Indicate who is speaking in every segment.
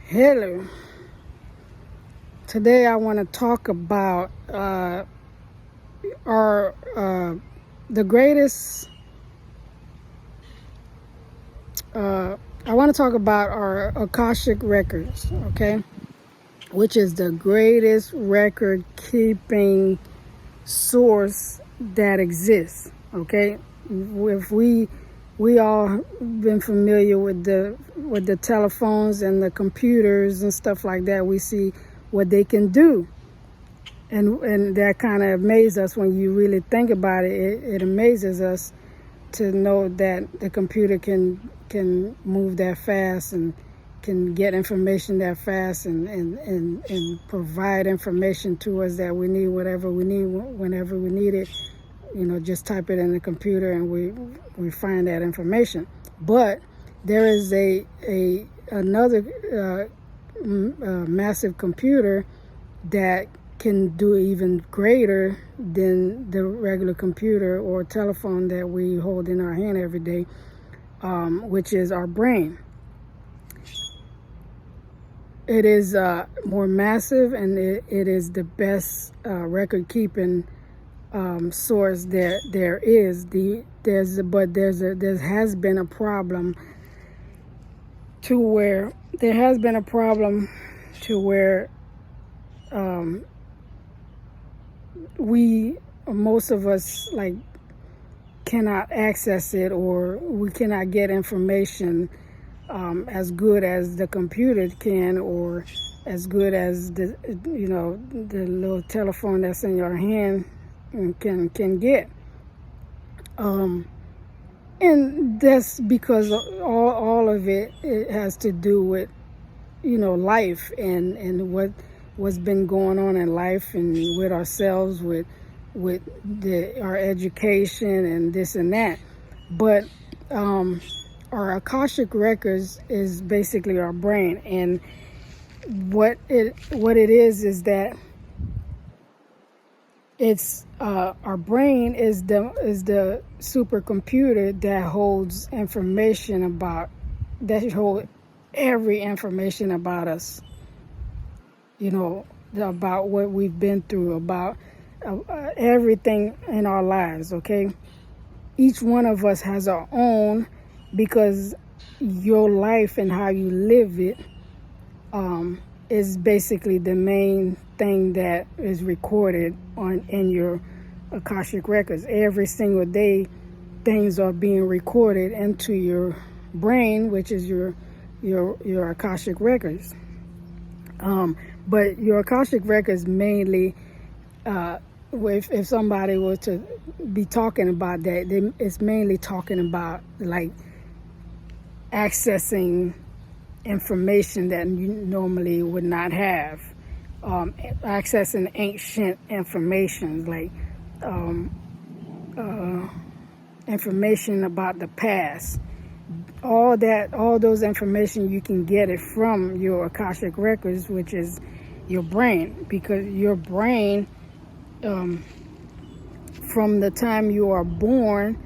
Speaker 1: Hello. Today I want to talk about our the greatest. I want to talk about our Akashic records, okay, which is the greatest record keeping source that exists. Okay, if we all been familiar with the telephones and the computers and stuff like that, we see what they can do. And that kind of amazes us when you really think about it. It amazes us to know that the computer can move that fast and can get information that fast and provide information to us that we need, whatever we need, whenever we need it. Just type it in the computer and we find that information. But there is another massive computer that can do even greater than the regular computer or telephone that we hold in our hand every day, which is our brain. It is more massive, and it is the best record keeping source there is. There has been a problem to where most of us cannot access it, or we cannot get information as good as the computer can, or as good as the little telephone that's in your hand can get. And that's because all of it has to do with life and what's been going on in life, and with ourselves, with our education and this and that. But our Akashic records is basically our brain, and what it is that it's our brain is the supercomputer that holds every information about us, about what we've been through, about everything in our lives. Okay, each one of us has our own, because your life and how you live it is basically the main thing that is recorded in your Akashic records. Every single day, things are being recorded into your brain, which is your Akashic records. But your Akashic records mainly, if somebody were to be talking about that, it's mainly talking about accessing information that you normally would not have, accessing ancient information, information about the past. All those information, you can get it from your Akashic records, which is your brain, because your brain, from the time you are born,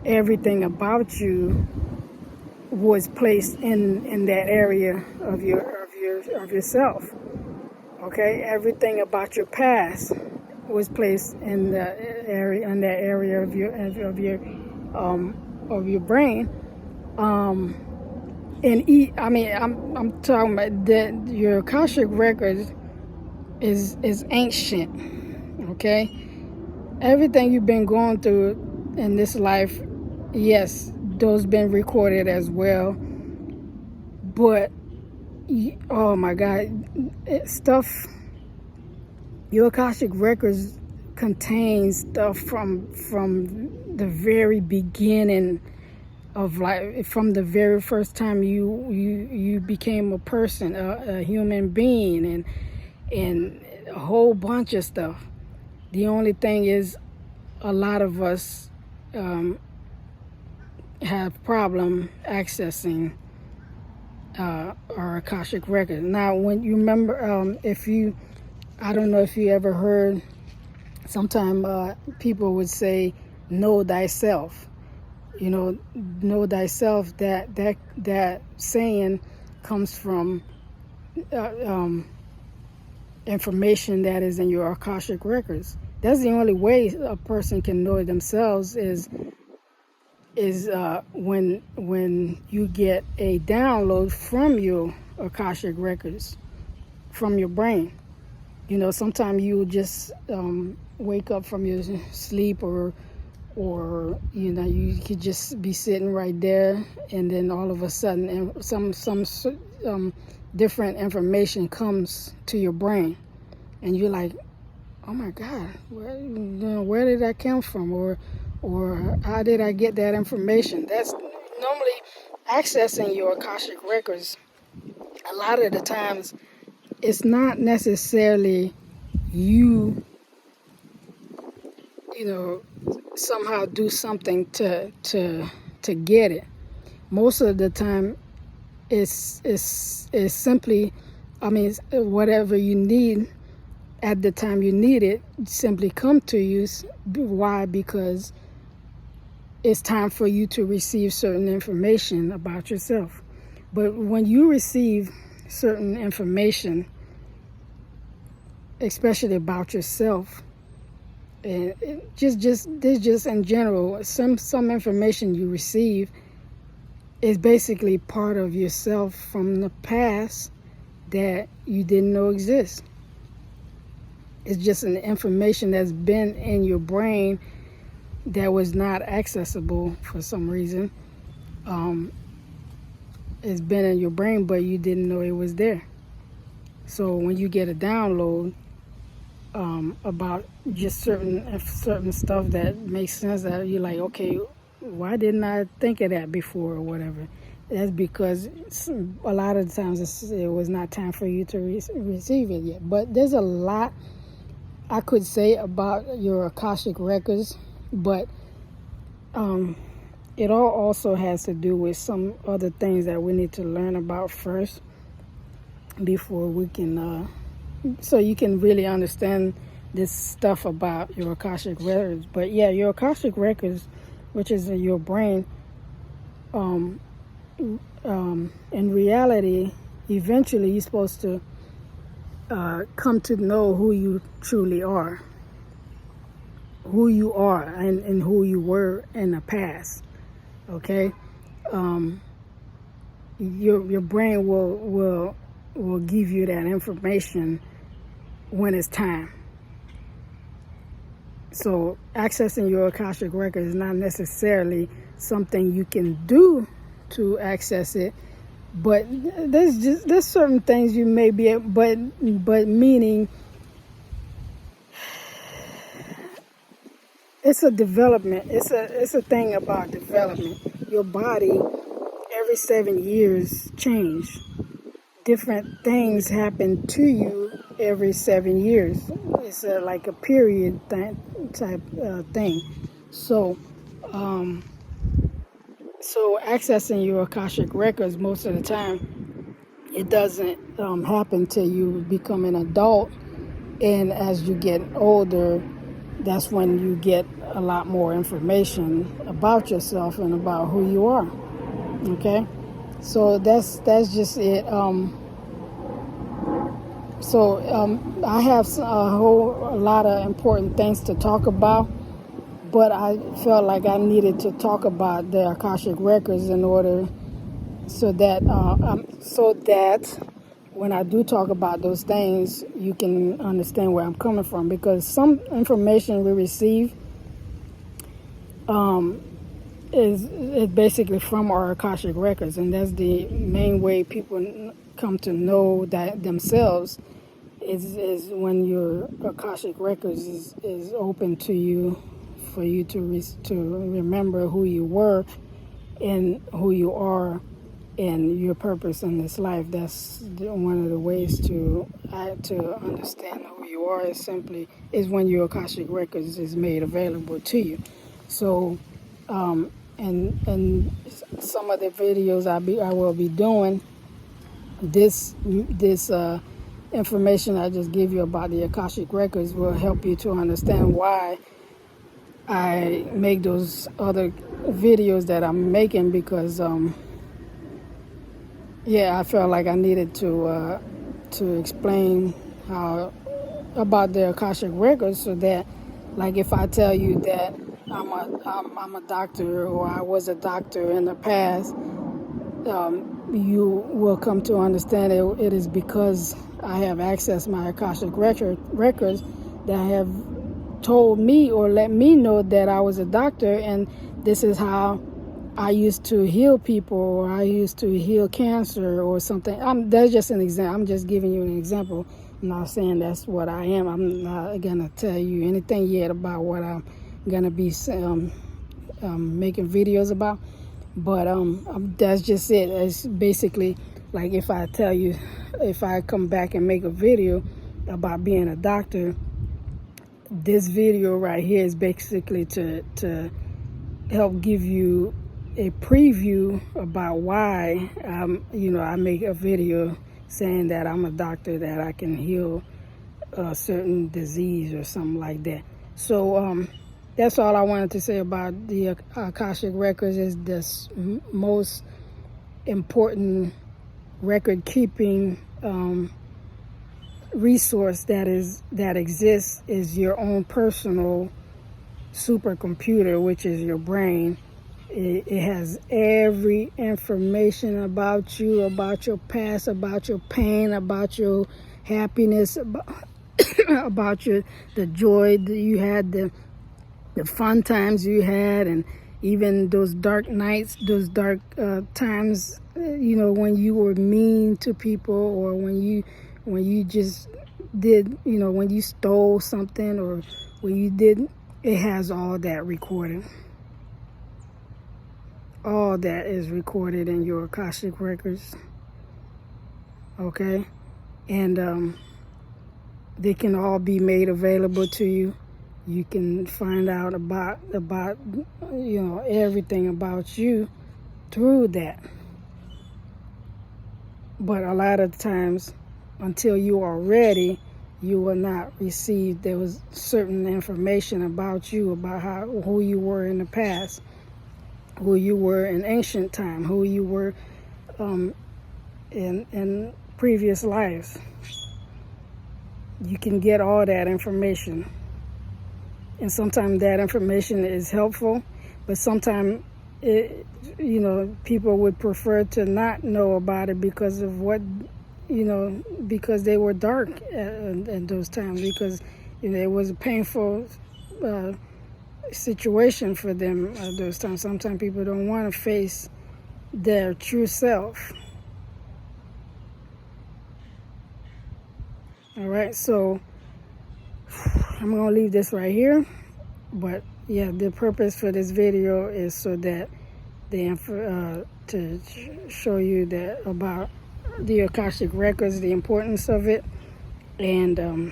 Speaker 1: everything about you was placed in that area of yourself. Okay, everything about your past was placed in that area of your brain. I'm talking about that your Akashic records is ancient. Okay, everything you've been going through in this life, yes, those been recorded as well. But oh my God, your Akashic records contain stuff from the very beginning of life, from the very first time you became a person, a human being, and a whole bunch of stuff. The only thing is, a lot of us have problem accessing our Akashic records. Now, when you remember, I don't know if you ever heard, sometime people would say, know thyself. Know thyself, that saying comes from information that is in your Akashic records. That's the only way a person can know it themselves is when you get a download from your Akashic records, from your brain. You know, sometimes you just wake up from your sleep, or you know, you could just be sitting right there, and then all of a sudden some different information comes to your brain, and you're like, oh my God, where did that come from, or how did I get that information? That's normally accessing your Akashic records. A lot of the times, it's not necessarily you know, somehow do something to get it. Most of the time, it's simply, I mean, it's whatever you need at the time you need it simply come to you. Why? Because it's time for you to receive certain information about yourself. But when you receive certain information, especially about yourself, and just in general, some information you receive is basically part of yourself from the past that you didn't know exists. It's just an information that's been in your brain that was not accessible for some reason. It's been in your brain, but you didn't know it was there. So when you get a download about just certain stuff that makes sense, that you're like, okay, why didn't I think of that before, or whatever? That's because a lot of the times it was not time for you to receive it yet. But there's a lot I could say about your Akashic records, but it all also has to do with some other things that we need to learn about first before we can, so you can really understand this stuff about your Akashic records. But yeah, your Akashic records, which is in your brain, in reality, eventually you're supposed to come to know who you truly are, who you are, and who you were in the past. Okay, your brain will give you that information when it's time. So accessing your Akashic record is not necessarily something you can do to access it, but there's certain things you may be able, but meaning it's a development. It's a thing about development. Your body every 7 years change. Different things happen to you every 7 years. It's like a period type thing. So accessing your Akashic records, most of the time, it doesn't happen till you become an adult. And as you get older, that's when you get a lot more information about yourself and about who you are. Okay? So that's just it. I have a lot of important things to talk about, but I felt like I needed to talk about the Akashic records in order so that when I do talk about those things, you can understand where I'm coming from. Because some information we receive is basically from our Akashic records, and that's the main way people come to know that themselves is when your Akashic records is open to you, for you to remember who you were and who you are and your purpose in this life. That's one of the ways to understand who you are is when your Akashic records is made available to you. So and some of the videos I will be doing, this information I just give you about the Akashic records will help you to understand why I make those other videos that I'm making, because Yeah, I felt like I needed to explain how about the Akashic records, so that, like, if I tell you that I'm a doctor, or I was a doctor in the past, you will come to understand it is because I have accessed my Akashic records that have told me or let me know that I was a doctor, and this is how I used to heal people, or I used to heal cancer or something. That's just an example. I'm just giving you an example. I'm not saying that's what I am. I'm not gonna tell you anything yet about what I'm gonna be making videos about. But that's just it. It's basically like, if I tell you, if I come back and make a video about being a doctor, this video right here is basically to help give you a preview about why I make a video saying that I'm a doctor, that I can heal a certain disease or something like that. So that's all I wanted to say about the Akashic records. Is this most important record keeping resource that exists, is your own personal supercomputer, which is your brain. It has every information about you, about your past, about your pain, about your happiness, about the joy that you had, the fun times you had, and even those dark nights, those dark times, when you were mean to people, or when you just did, when you stole something, or when you didn't. It has all that recorded. All that is recorded in your Akashic records. Okay? And they can all be made available to you. You can find out about everything about you through that. But a lot of times, until you are ready, you will not receive. There was certain information about you, about who you were in the past, who you were in ancient time, who you were in previous lives. You can get all that information, and sometimes that information is helpful, but sometimes people would prefer to not know about it because of because they were dark at those times, because it was a painful situation for them at those times. Sometimes people don't want to face their true self. All right, so I'm gonna leave this right here, but yeah, the purpose for this video is so that to show you that about the Akashic records, the importance of it, and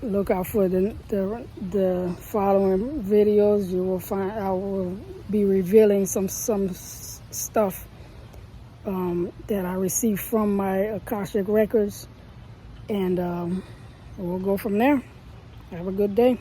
Speaker 1: look out for the following videos. You will find I will be revealing some stuff that I received from my Akashic records, and we'll go from there. Have a good day.